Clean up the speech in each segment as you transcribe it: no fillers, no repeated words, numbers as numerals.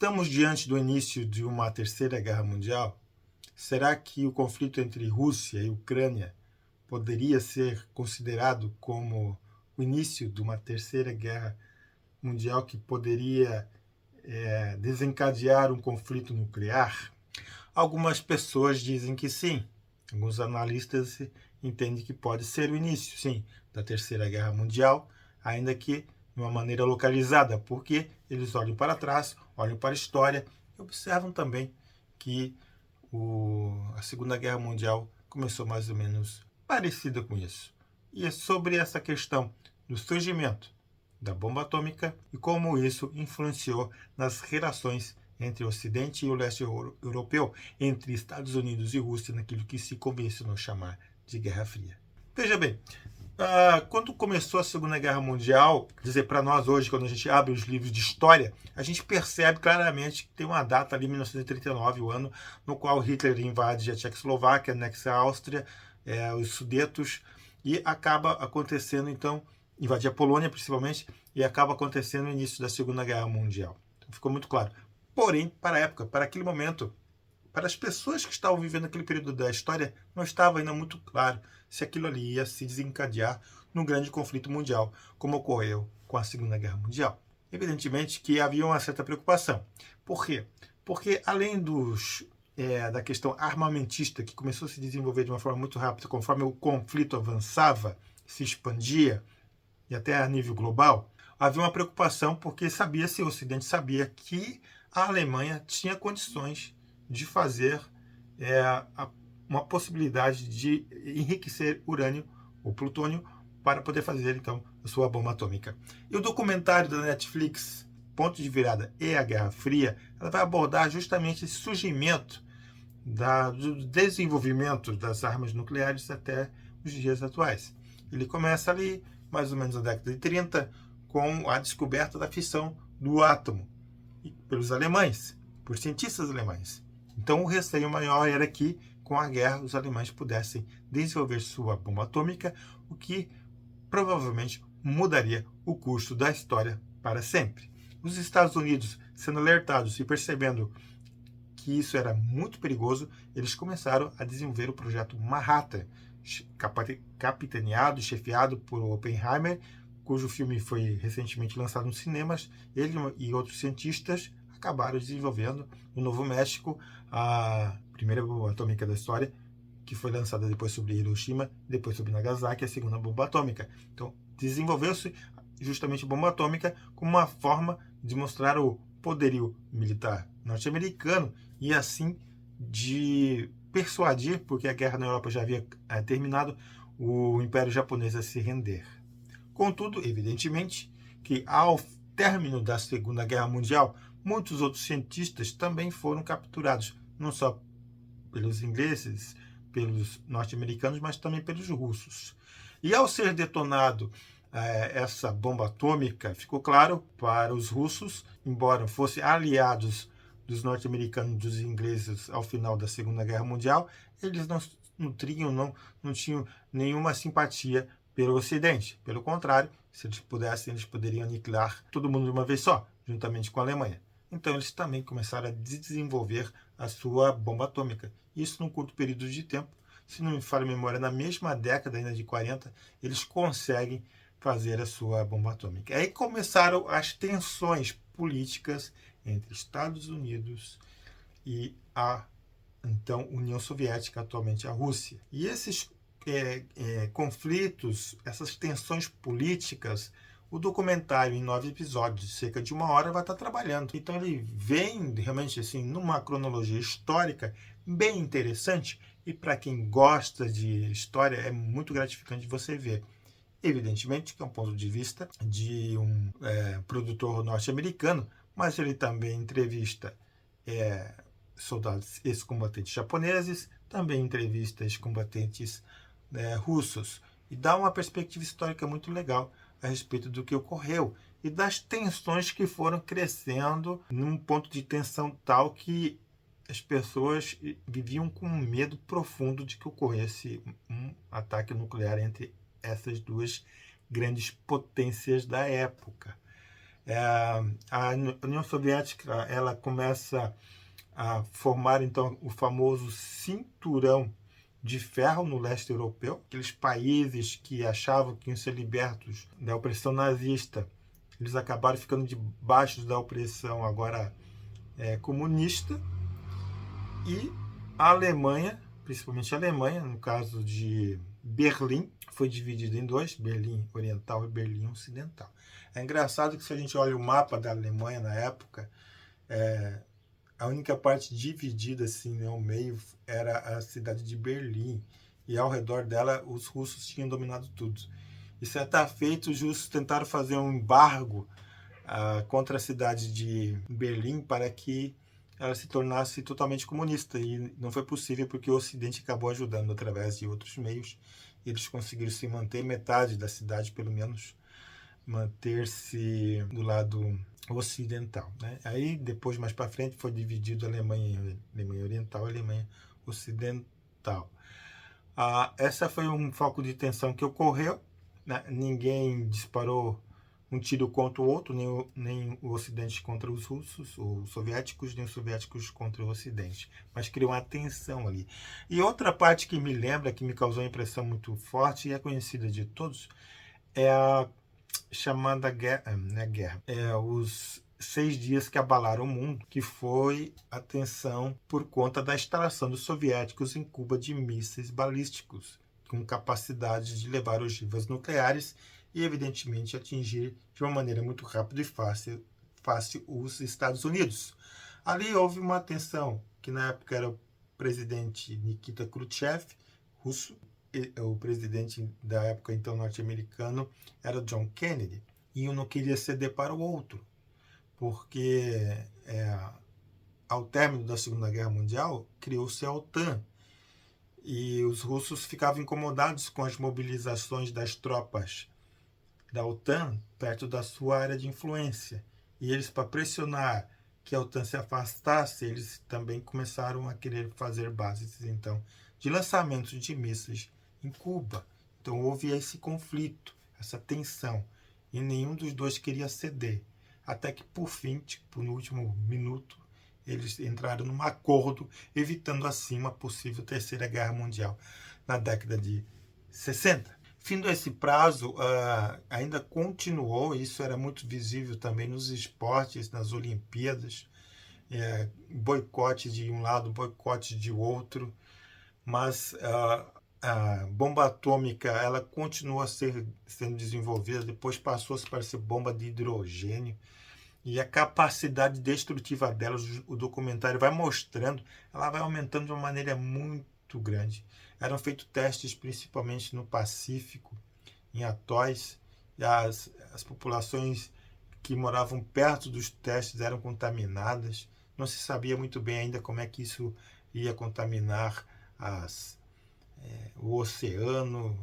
Estamos diante do início de uma terceira guerra mundial? Será que o conflito entre Rússia e Ucrânia poderia ser considerado como o início de uma terceira guerra mundial que poderia desencadear um conflito nuclear? Algumas pessoas dizem que sim. Alguns analistas entendem que pode ser o início, sim, da Terceira Guerra Mundial, ainda que de uma maneira localizada, porque eles olham para trás, olham para a história e observam também que a Segunda Guerra Mundial começou mais ou menos parecida com isso. E é sobre essa questão do surgimento da bomba atômica e como isso influenciou nas relações entre o Ocidente e o leste europeu, entre Estados Unidos e Rússia, naquilo que se convencionou chamar de Guerra Fria. Veja bem, quando começou a Segunda Guerra Mundial, dizer para nós hoje, quando a gente abre os livros de história, a gente percebe claramente que tem uma data ali, 1939, o ano no qual Hitler invade a Tchecoslováquia, anexa a Áustria, os Sudetos, e acaba acontecendo, então, invadir a Polônia principalmente, e acaba acontecendo o início da Segunda Guerra Mundial. Então, ficou muito claro. Porém, para a época, para aquele momento, para as pessoas que estavam vivendo aquele período da história, não estava ainda muito claro se aquilo ali ia se desencadear num grande conflito mundial, como ocorreu com a Segunda Guerra Mundial. Evidentemente que havia uma certa preocupação. Por quê? Porque além da questão armamentista, que começou a se desenvolver de uma forma muito rápida, conforme o conflito avançava, se expandia, e até a nível global, havia uma preocupação porque o Ocidente sabia que a Alemanha tinha condições de fazer uma possibilidade de enriquecer urânio ou plutônio para poder fazer, então, a sua bomba atômica. E o documentário da Netflix, Ponto de Virada e a Guerra Fria, ela vai abordar justamente esse surgimento do desenvolvimento das armas nucleares até os dias atuais. Ele começa ali, mais ou menos na década de 30, com a descoberta da fissão do átomo pelos alemães, por cientistas alemães. Então o receio maior era que, com a guerra, os alemães pudessem desenvolver sua bomba atômica, o que provavelmente mudaria o curso da história para sempre. Os Estados Unidos, sendo alertados e percebendo que isso era muito perigoso, eles começaram a desenvolver o projeto Manhattan, capitaneado, chefiado por Oppenheimer, cujo filme foi recentemente lançado nos cinemas. Ele e outros cientistas acabaram desenvolvendo no Novo México a primeira bomba atômica da história, que foi lançada depois sobre Hiroshima, depois sobre Nagasaki, a segunda bomba atômica. Então, desenvolveu-se justamente a bomba atômica como uma forma de mostrar o poderio militar norte-americano e assim de persuadir, porque a guerra na Europa já havia terminado, o Império Japonês a se render. Contudo, evidentemente, que ao término da Segunda Guerra Mundial, muitos outros cientistas também foram capturados, não só pelos ingleses, pelos norte-americanos, mas também pelos russos. E ao ser detonado essa bomba atômica, ficou claro para os russos, embora fossem aliados dos norte-americanos e dos ingleses ao final da Segunda Guerra Mundial, eles não tinham nenhuma simpatia pelo Ocidente. Pelo contrário, se eles pudessem, eles poderiam aniquilar todo mundo de uma vez só, juntamente com a Alemanha. Então eles também começaram a desenvolver a sua bomba atômica. Isso num curto período de tempo. Se não me falha a memória, na mesma década ainda de 40, eles conseguem fazer a sua bomba atômica. Aí começaram as tensões políticas entre Estados Unidos e a então União Soviética, atualmente a Rússia. E esses conflitos, essas tensões políticas, o documentário, em 9 episódios, de cerca de 1 hora, vai estar trabalhando. Então ele vem realmente assim numa cronologia histórica bem interessante, e para quem gosta de história é muito gratificante você ver. Evidentemente que é um ponto de vista de um produtor norte-americano, mas ele também entrevista soldados ex-combatentes japoneses, também entrevista ex-combatentes russos, e dá uma perspectiva histórica muito legal a respeito do que ocorreu e das tensões que foram crescendo num ponto de tensão tal que as pessoas viviam com um medo profundo de que ocorresse um ataque nuclear entre essas duas grandes potências da época. A União Soviética ela começa a formar então o famoso cinturão de ferro no leste europeu. Aqueles países que achavam que iam ser libertos da opressão nazista, eles acabaram ficando debaixo da opressão agora comunista. E a Alemanha, principalmente a Alemanha, no caso de Berlim, foi dividida em dois, Berlim Oriental e Berlim Ocidental. É engraçado que se a gente olha o mapa da Alemanha na época, a única parte dividida assim ao meio era a cidade de Berlim, e ao redor dela os russos tinham dominado tudo. E certa feita os russos tentaram fazer um embargo contra a cidade de Berlim para que ela se tornasse totalmente comunista, e não foi possível porque o Ocidente acabou ajudando através de outros meios, e eles conseguiram se manter, metade da cidade pelo menos manter-se do lado ocidental, né? Aí depois mais para frente foi dividido a Alemanha Oriental e a Alemanha Ocidental. Essa foi um foco de tensão que ocorreu, né? Ninguém disparou um tiro contra o outro, nem o Ocidente contra os russos, os soviéticos, nem os soviéticos contra o Ocidente, mas criou uma tensão ali. E outra parte que me lembra, que me causou uma impressão muito forte e é conhecida de todos, é a chamada guerra, os 6 dias que abalaram o mundo, que foi a tensão por conta da instalação dos soviéticos em Cuba de mísseis balísticos, com capacidade de levar ogivas nucleares e, evidentemente, atingir de uma maneira muito rápida e fácil os Estados Unidos. Ali houve uma tensão, que na época era o presidente Nikita Khrushchev, russo, o presidente da época então norte-americano era John Kennedy, e um não queria ceder para o outro, porque ao término da Segunda Guerra Mundial criou-se a OTAN, e os russos ficavam incomodados com as mobilizações das tropas da OTAN perto da sua área de influência, e eles, para pressionar que a OTAN se afastasse, eles também começaram a querer fazer bases então de lançamento de mísseis em Cuba. Então houve esse conflito, essa tensão, e nenhum dos dois queria ceder. Até que, por fim, no último minuto, eles entraram num acordo, evitando assim uma possível terceira guerra mundial na década de 60. Findo esse prazo, ainda continuou, isso era muito visível também nos esportes, nas Olimpíadas, boicote de um lado, boicote de outro, mas a bomba atômica ela continua sendo desenvolvida, depois passou-se para ser bomba de hidrogênio, e a capacidade destrutiva dela, o documentário vai mostrando, ela vai aumentando de uma maneira muito grande. Eram feitos testes principalmente no Pacífico, em atóis, e as populações que moravam perto dos testes eram contaminadas. Não se sabia muito bem ainda como é que isso ia contaminar o oceano,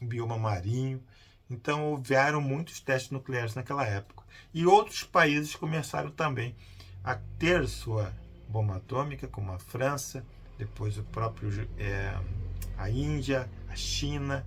o bioma marinho. Então houveram muitos testes nucleares naquela época. E outros países começaram também a ter sua bomba atômica, como a França, depois o próprio a Índia, a China,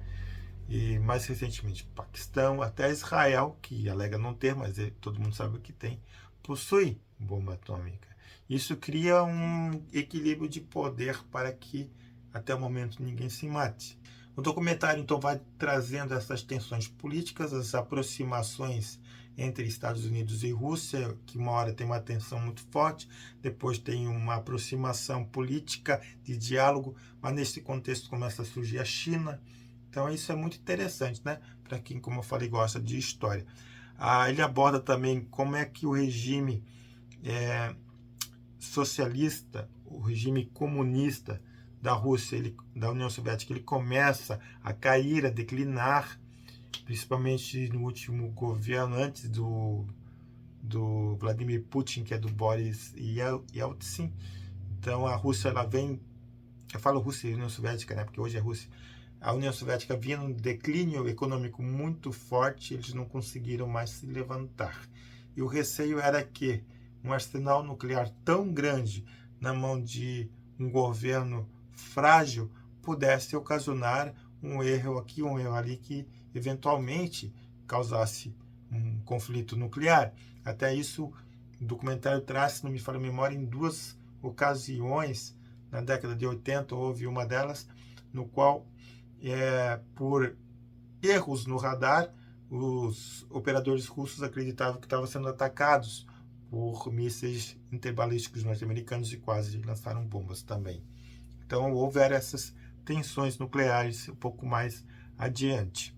e mais recentemente o Paquistão, até Israel, que alega não ter, mas todo mundo sabe o que tem, possui bomba atômica. Isso cria um equilíbrio de poder para que até o momento ninguém se mate. O documentário então vai trazendo essas tensões políticas, as aproximações entre Estados Unidos e Rússia, que uma hora tem uma tensão muito forte, depois tem uma aproximação política de diálogo, mas nesse contexto começa a surgir a China. Então isso é muito interessante, né? Para quem, como eu falei, gosta de história. Ele aborda também como é que o regime socialista, o regime comunista da Rússia, da União Soviética, ele começa a cair, a declinar, principalmente no último governo, antes do Vladimir Putin, que é do Boris Yeltsin. Então a Rússia, ela vem, eu falo Rússia e União Soviética, né, porque hoje é Rússia, a União Soviética vinha num declínio econômico muito forte, eles não conseguiram mais se levantar. E o receio era que um arsenal nuclear tão grande na mão de um governo frágil pudesse ocasionar um erro aqui, um erro ali, que eventualmente causasse um conflito nuclear. Até isso, o documentário traz, se não me falha a memória, em 2 ocasiões, na década de 80, houve uma delas, no qual, por erros no radar, os operadores russos acreditavam que estavam sendo atacados por mísseis interbalísticos norte-americanos e quase lançaram bombas também. Então, houveram essas tensões nucleares um pouco mais adiante.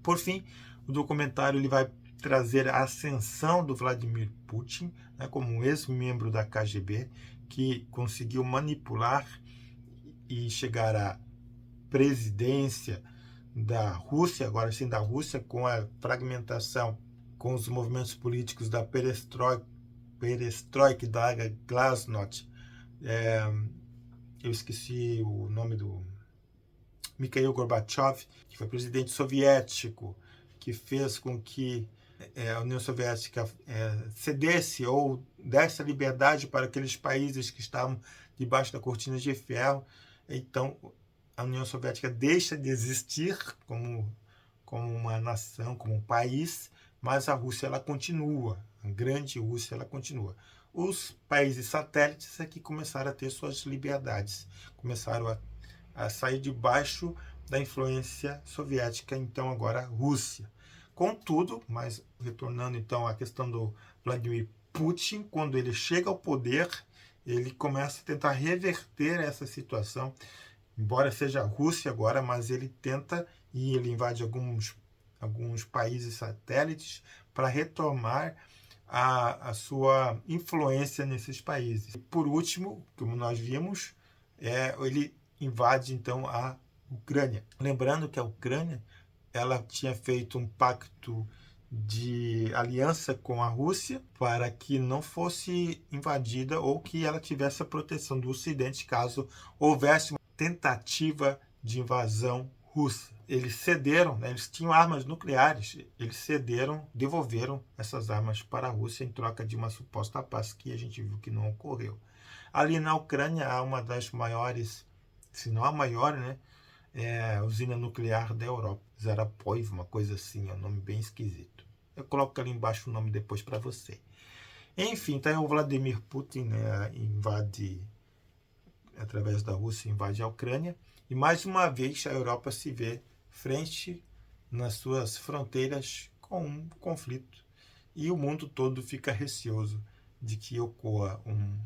Por fim, o documentário ele vai trazer a ascensão do Vladimir Putin, né, como um ex-membro da KGB, que conseguiu manipular e chegar à presidência da Rússia, agora sim da Rússia, com a fragmentação, com os movimentos políticos da perestroika e da glasnost. Eu esqueci o nome do Mikhail Gorbachev, que foi presidente soviético, que fez com que a União Soviética cedesse ou desse a liberdade para aqueles países que estavam debaixo da cortina de ferro. Então, a União Soviética deixa de existir como uma nação, como um país, mas a Rússia ela continua, a grande Rússia ela continua. Os países satélites é que começaram a ter suas liberdades, começaram a sair debaixo da influência soviética, então agora a Rússia. Contudo, mas retornando então à questão do Vladimir Putin, quando ele chega ao poder, ele começa a tentar reverter essa situação, embora seja a Rússia agora, mas ele tenta e ele invade alguns países satélites para retomar a sua influência nesses países. Por último, como nós vimos, ele invade então a Ucrânia. Lembrando que a Ucrânia ela tinha feito um pacto de aliança com a Rússia para que não fosse invadida ou que ela tivesse a proteção do Ocidente caso houvesse uma tentativa de invasão russa. Eles cederam, né? Eles tinham armas nucleares, eles cederam, devolveram essas armas para a Rússia em troca de uma suposta paz que a gente viu que não ocorreu. Ali na Ucrânia há uma das maiores, se não a maior, né? Usina nuclear da Europa, Zarapoiv, uma coisa assim, é um nome bem esquisito. Eu coloco ali embaixo o nome depois para você. Enfim, então o Vladimir Putin, né, invade, através da Rússia, invade a Ucrânia, e mais uma vez a Europa se vê frente nas suas fronteiras com um conflito, e o mundo todo fica receoso de que ocorra um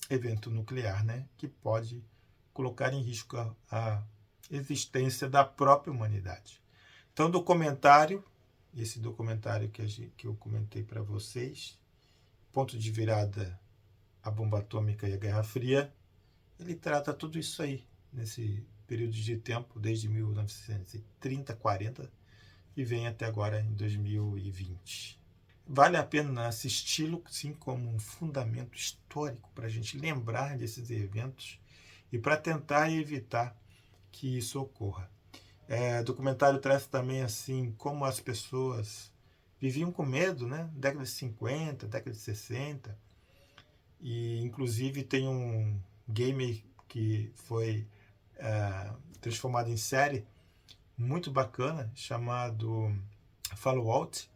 evento nuclear, né, que pode colocar em risco a existência da própria humanidade. Então, esse documentário que eu comentei para vocês, Ponto de Virada, a Bomba Atômica e a Guerra Fria, ele trata tudo isso aí, nesse período de tempo, desde 1930, 40, e vem até agora em 2020. Vale a pena assisti-lo, sim, como um fundamento histórico para a gente lembrar desses eventos e para tentar evitar que isso ocorra. O documentário traz também assim como as pessoas viviam com medo, né? Década de 50, década de 60, e inclusive tem um game que foi transformado em série muito bacana chamado Fallout,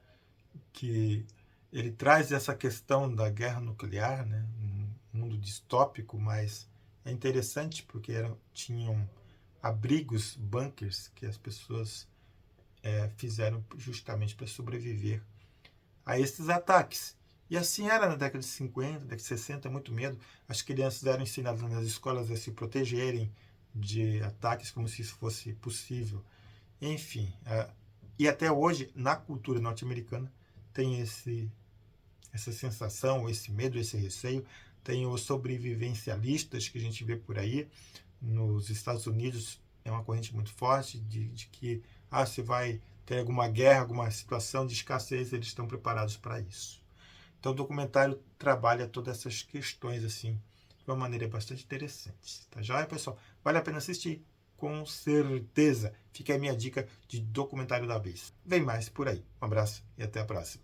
que ele traz essa questão da guerra nuclear, né? Um mundo distópico, mas é interessante porque tinham abrigos, bunkers, que as pessoas fizeram justamente para sobreviver a esses ataques. E assim era na década de 50, década de 60, muito medo. As crianças eram ensinadas nas escolas a se protegerem de ataques como se isso fosse possível. Enfim, e até hoje, na cultura norte-americana, tem essa sensação, esse medo, esse receio. Tem os sobrevivencialistas que a gente vê por aí. Nos Estados Unidos é uma corrente muito forte de que se vai ter alguma guerra, alguma situação de escassez, eles estão preparados para isso. Então o documentário trabalha todas essas questões assim de uma maneira bastante interessante. Tá joia, pessoal? Vale a pena assistir, com certeza. Fica aí a minha dica de documentário da vez. Vem mais por aí. Um abraço e até a próxima.